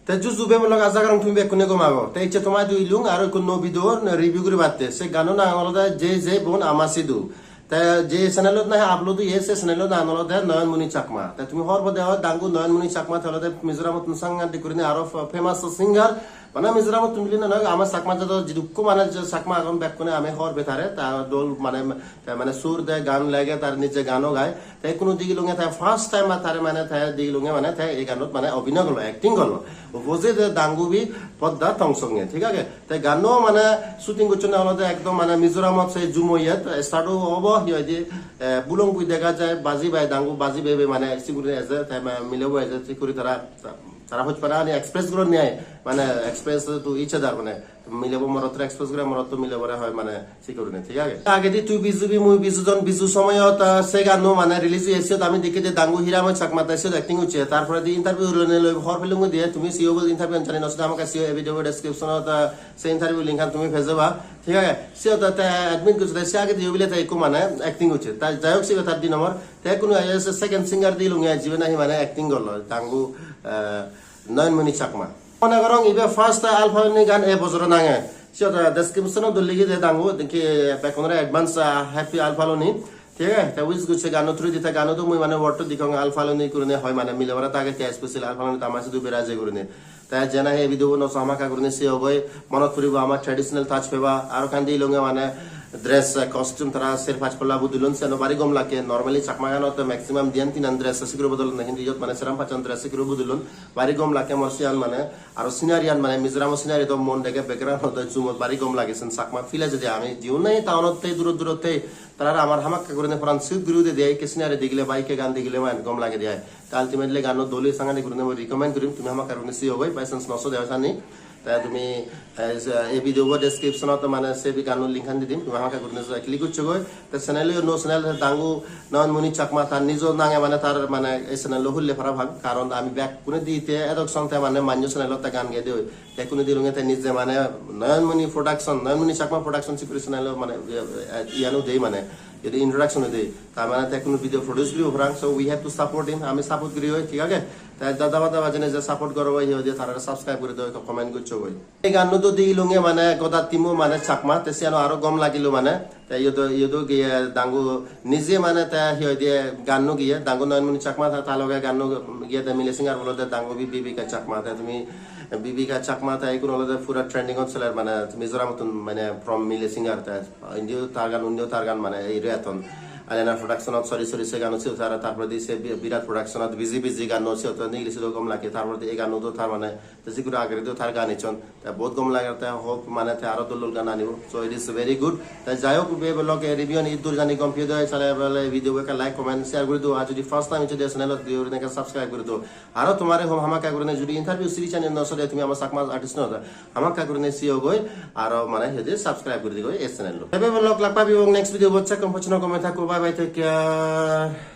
তে জুজুবে মলক আজাগারং তুমি বেকুনে গমাগো তে ইচ্ছে তোমায় দুইলুং আর কোন ভিডিওর রিভিউ করে বাতে সে গানো না আলাদা যে যে বোন আমা সিধু তা যে চ্যানেলত না আপলোড ইয়ে সে চ্যানেলত না আলাদা নয়নমণি চাকমা তা তুমি হরব দেওয়া দাঙ্গু নয়নমণি চাকমা তাহলে মিজোরামত নসাঙ্গান্তি করে আরো ফেমাস সিঙ্গার মানে মিজোরামত তুমি না আমার চাকমা যত দুঃখ মানে চাকমা এখন ব্যাক করে আমি হর বেতারে তা দোল মানে মানে সুর দেয় গান লাগে তার নিচে গানও গায় তাই কোনো দিকে লুঙে তাই ফার্স্ট টাইম তারে মানে তাই দিকে লুঙে মানে তাই এই গানত মানে অভিনয় করলো অ্যাক্টিং করলো বুঝে যে দাঙ্গুবি পদ্মা তংসঙ্গে ঠিক আছে তাই গানও মানে শুটিং করছে না আলাদা একদম মানে মিজোরামত সেই জুমইয়াত স্টার্টও হব যে বুলং বুই দেখা যায় বাজি বাই দাঙ্গু বাজি বেবে মানে সিগুরি আছে তাই মিলেবো আছে সিগুরি তারা হচ্ছে পারে আনি এক্সপ্রেস গুলো নেয় মানে এক্সপ্রেস তো ইচ্ছে দার মানে মিলেবো মরত এক্সপ্রেস গুলো মরত তো মিলে হয় মানে সিকিউরি নেই ঠিক আছে আগে দি তুই বিজুবি মুই বিজুজন বিজু সময়ত সে গানো মানে রিলিজ হয়েছে আমি দেখি যে দাঙ্গু হিরাম চাকমা তাইছে অ্যাক্টিং হচ্ছে তারপরে দি ইন্টারভিউ লই হর ফিলিং দিয়ে তুমি সিও বল ইন্টারভিউ জানি নসে আমাকে সিও ভিডিও ডেসক্রিপশনত সে ইন্টারভিউ লিংক তুমি ভেজবা ঠিক আছে সে তো অ্যাডমিট করছে সে আগে দিয়ে বলে তাই মানে অ্যাক্টিং হচ্ছে তাই যাই হোক সে তার দিন আমার তাই কোনো সেকেন্ড সিঙ্গার দিয়ে লুঙে জীবন নাহি মানে অ্যাক্টিং করলো দাঙ্গু নয়নমণি চাকমা মনে করং ইবে ফার্স্ট আলফালনি গান এ বছর নাঙে সেটা ডেসক্রিপশনও দলিগে যে দাঙ্গু দেখি বেকনরে অ্যাডভান্স হ্যাপি আলফালনি ঠিক আছে তা উইজ গুছে গানো থ্রু দিতে গানো তো মুই মানে ওয়ার্ড দিখং আলফালনি করে হয় মানে মিলেবরা তাকে তে স্পেশাল আলফালনি তামাসি দু বেরাজে করে তাই জানা হে ভিডিও ন সামাকা করে সে হবই মনত করিব আমার ট্র্যাডিশনাল টাচ পেবা আর কান্দি লঙ্গে মানে ড্রেস কস্টিউম তারা সের পাঁচ পল্লা বুদিলন সে বাড়ি গম লাগে নরমালি চাকমা গানো তো ম্যাক্সিমাম দিয়ান তিন ড্রেস সিকিরো বদল না কিন্তু ইয়ত মানে সেরাম পাঁচান ড্রেস সিকিরো বুদিলন বাড়ি গম লাগে মরসিয়ান মানে আর সিনারিয়ান মানে মিজোরাম সিনারি তো মন দেখে ব্যাকগ্রাউন্ড হতো জুমত বাড়ি গম লাগেছেন চাকমা ফিলে যদি আমি দিও নাই টাউনতে দূরতে তারা আমার হামাক্কা করে ফরান সিট বিরুদ্ধে দেয় কে সিনারি দেখলে বাইকে গান দেখলে মানে গম লাগে দেয় আলটিমেটলি গানো দলি সাঙ্গানি করে মই রিকমেন্ড করিম তুমি হামাক্কা করে সি হবই বাইসেন্স নসো দেওয়া জানি তাই তুমি এই ভিডিও ডেসক্রিপশনত মানে সে গানোর লিঙ্ক দি দিম তুমি আমাকে করে ক্লিক করছো গই তা চ্যানেল নো চ্যানেল দাঙ্গু নয়নমণি চাকমা তার নিজ নাঙে মানে তার মানে এই চ্যানেল হুললে ফারা ভাগ কারণ আমি ব্যাক কোনে দিতে এদক সঙ্গে মানে মান্য চ্যানেলত গান গাই দিই তাই কোনে দিলুঙে তাই নিজে মানে নয়নমণি প্রোডাকশন নয়নমণি চাকমা প্রোডাকশন সিকিউরিটি চ্যানেল মানে ইয়ানো দেই মানে যদি ইন্ট্রোডাকশন দেই তার মানে তাই কোনো ভিডিও প্রডিউস করি orang so we have to support him আমি সাপোর্ট করি হয় ঠিক আছে তাই দাদা বাদা জেনে যে সাপোর্ট করো হয় যে তারা সাবস্ক্রাইব করে দেয় কমেন্ট করছো হয় এই গান তো দিই লুঙে মানে কথা তিমো মানে চাকমা তেসি আরো গম লাগিলো মানে তাই ইয়তো গিয়ে দাঙ্গু নিজে মানে তাই হিয় দিয়ে গানো গিয়ে দাঙ্গু নয়নমণি চাকমা তার লগে গানো গিয়ে মিলে সিঙ্গার বলতে দাঙ্গু বিবিকা চাকমা তাই তুমি বিবিকা চাকমা তাই কোনো হলে পুরা ট্রেন্ডিং হচ্ছিল মানে মিজোরাম মানে ফ্রম মিলে সিঙ্গার তাই ইন্ডিও তার গান মানে এই রেতন আলেনা প্রোডাকশনত সরি সে গান হচ্ছে তারপরে দিয়েছে বিরাট প্রোডাকশনত বিজি গান হচ্ছে ইংলিশে তো কম লাগে তারপরে এই গানও তো তার মানে যেগুলো আগে তো তার গান ইচ্ছন তাই বহুত কম লাগে তাই হোক মানে আরো দল গান আনিব so it is very good তাই যাই হোক বেলক রিভিউ নি দূর জানি কম্পিউট হয় চালে বলে ভিডিও কে লাইক কমেন্ট শেয়ার করে দিও আর যদি ফার্স্ট টাইম যদি চ্যানেলত ভিডিও কে সাবস্ক্রাইব করে দিও আর তোমারে হোম হামাকা করে যদি ইন্টারভিউ সিরিজ চ্যানেল নসলে তুমি আমার চাকমা আর্টিস্ট নতা হামাকা করে সিও গই আর মানে হেদে সাবস্ক্রাইব করে দিও এই চ্যানেল এবে বলক লাগ পাবি এবং নেক্সট ভিডিও বচ্চা কম পছন্দ কমে থাকো বাই বাই টেক কেয়ার